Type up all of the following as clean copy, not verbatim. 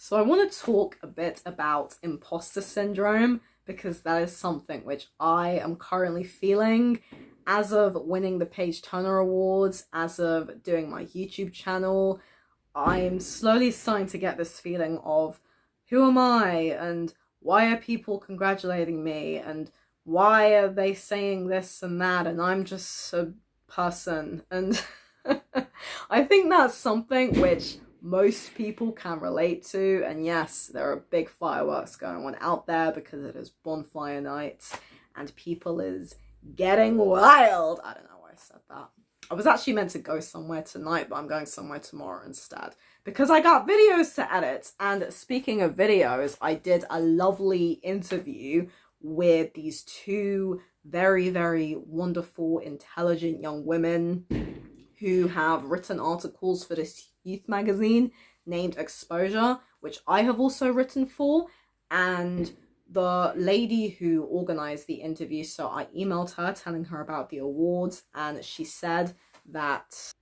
So I want to talk a bit about imposter syndrome because that is something which I am currently feeling as of winning the Page Turner Awards, as of doing my YouTube channel. I'm slowly starting to get this feeling of who am I and why are people congratulating me and why are they saying this and that and I'm just a person. And I think that's something which most people can relate to, and yes, there are big fireworks going on out there because it is bonfire night and people is getting wild. I don't know why I said that. I was actually meant to go somewhere tonight, but I'm going somewhere tomorrow instead because I got videos to edit. And speaking of videos, I did a lovely interview with these two very, very wonderful, intelligent young women who have written articles for this youth magazine named Exposure, which I have also written for. And the lady who organized the interview, so I emailed her telling her about the awards, and she said that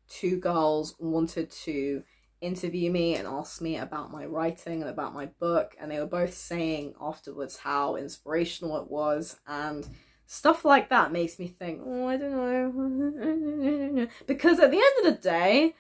two girls wanted to interview me and ask me about my writing and about my book, and they were both saying afterwards how inspirational it was, and stuff like that makes me think, oh, I don't know. Because at the end of the day,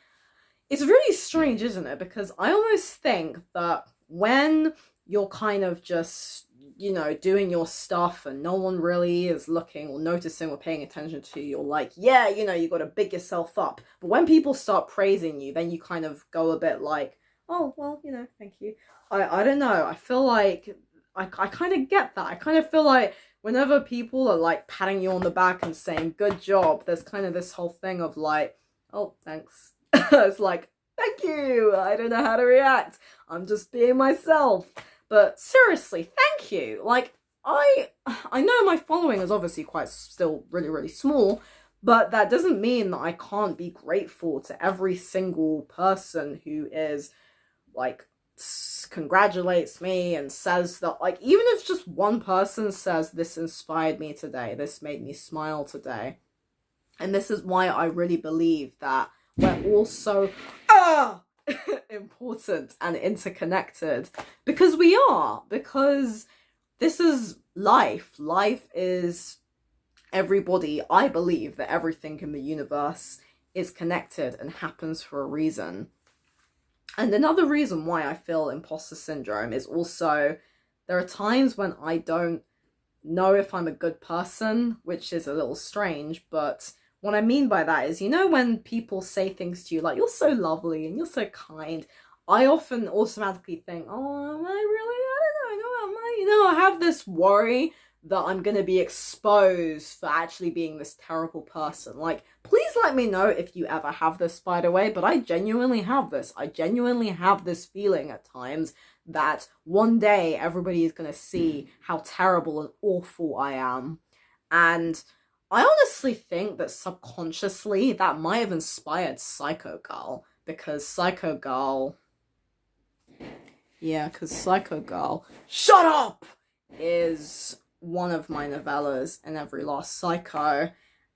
it's really strange, isn't it? Because I almost think that when you're kind of just, you know, doing your stuff and no one really is looking or noticing or paying attention to you, you're like, yeah, you know, you got to big yourself up. But when people start praising you, then you kind of go a bit like, oh, well, you know, thank you. I don't know. I feel like I kind of get that. I kind of feel like whenever people are like patting you on the back and saying, good job, there's kind of this whole thing of like, oh, thanks. It's like, thank you. I don't know how to react. I'm just being myself. But seriously, thank you. Like, I know my following is obviously quite still really, really small, but that doesn't mean that I can't be grateful to every single person who is like, congratulates me and says that, like, even if just one person says this inspired me today, this made me smile today. And this is why I really believe that we're all so important and interconnected, because we are, because this is life. Life is everybody. I believe that everything in the universe is connected and happens for a reason. And another reason why I feel imposter syndrome is also there are times when I don't know if I'm a good person, which is a little strange, but what I mean by that is, you know, when people say things to you like, you're so lovely and you're so kind, I often automatically think, oh, am I really? I don't know, am I? You know, I have this worry that I'm going to be exposed for actually being this terrible person. Like, please let me know if you ever have this, by the way, but I genuinely have this. I genuinely have this feeling at times that one day everybody is going to see how terrible and awful I am. And I honestly think that subconsciously that might have inspired Psycho Girl, because Psycho Girl, shut up, is one of my novellas in Every Last Psycho.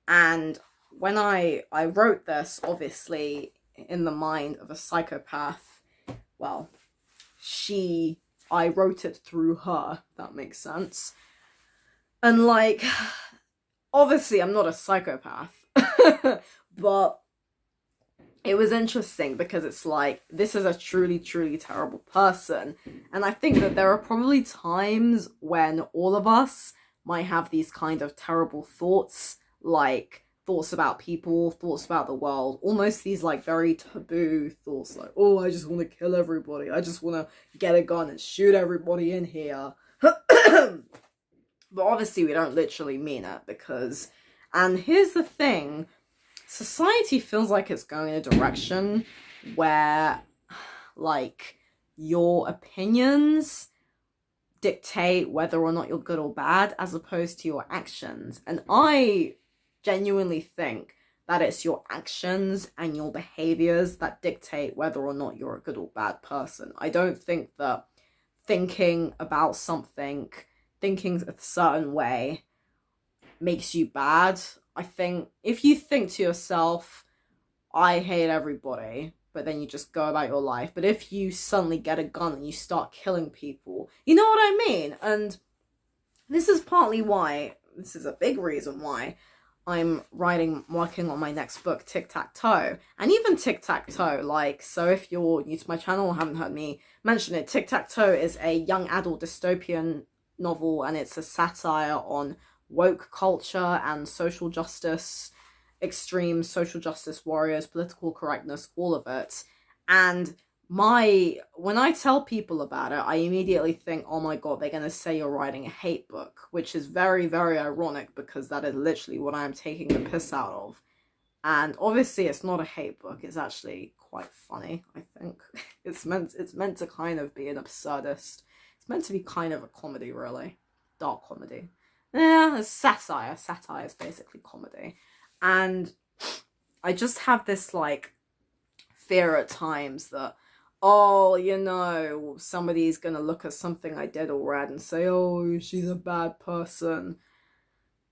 And when I wrote this, obviously in the mind of a psychopath, well, I wrote it through her, if that makes sense. And like, obviously I'm not a psychopath, but it was interesting because it's like, this is a truly, truly terrible person. And I think that there are probably times when all of us might have these kind of terrible thoughts, like thoughts about people, thoughts about the world, almost these like very taboo thoughts like, oh, I just want to kill everybody. I just want to get a gun and shoot everybody in here. But obviously we don't literally mean it because, and here's the thing, society feels like it's going in a direction where like your opinions dictate whether or not you're good or bad as opposed to your actions. And I genuinely think that it's your actions and your behaviors that dictate whether or not you're a good or bad person. I don't think that thinking about something, thinking a certain way makes you bad. I think if you think to yourself, I hate everybody, but then you just go about your life. But if you suddenly get a gun and you start killing people, you know what I mean? And this is partly why, this is a big reason why I'm working on my next book, Tic-Tac-Toe. And even Tic-Tac-Toe, like, so if you're new to my channel or haven't heard me mention it, Tic-Tac-Toe is a young adult dystopian novel, and it's a satire on woke culture and social justice, extreme social justice warriors, political correctness, all of it. And when I tell people about it, I immediately think, oh my god, they're gonna say you're writing a hate book, which is very, very ironic because that is literally what I'm taking the piss out of. And obviously it's not a hate book, it's actually quite funny, I think. It's meant to kind of be an absurdist. It's meant to be kind of a comedy, really. Dark comedy. Yeah, it's satire. Satire is basically comedy. And I just have this, like, fear at times that, oh, you know, somebody's gonna look at something I did or read and say, oh, she's a bad person.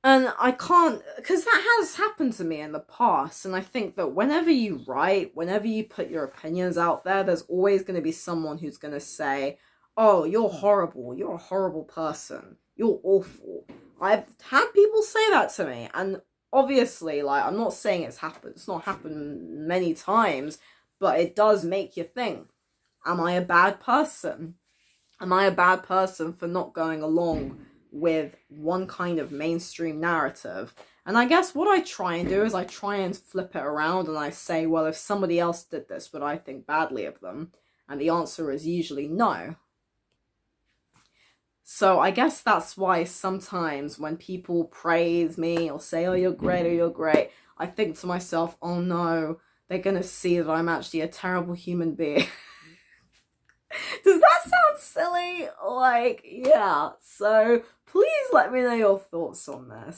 And I can't, because that has happened to me in the past. And I think that whenever you write, whenever you put your opinions out there, there's always going to be someone who's going to say, oh, you're horrible. You're a horrible person. You're awful. I've had people say that to me. And obviously, like, I'm not saying it's happened. It's not happened many times, but it does make you think, am I a bad person? Am I a bad person for not going along with one kind of mainstream narrative? And I guess what I try and do is I try and flip it around and I say, well, if somebody else did this, would I think badly of them? And the answer is usually no. So I guess that's why sometimes when people praise me or say, oh, you're great, I think to myself, oh no, they're gonna see that I'm actually a terrible human being. Does that sound silly? Like, yeah. So please let me know your thoughts on this.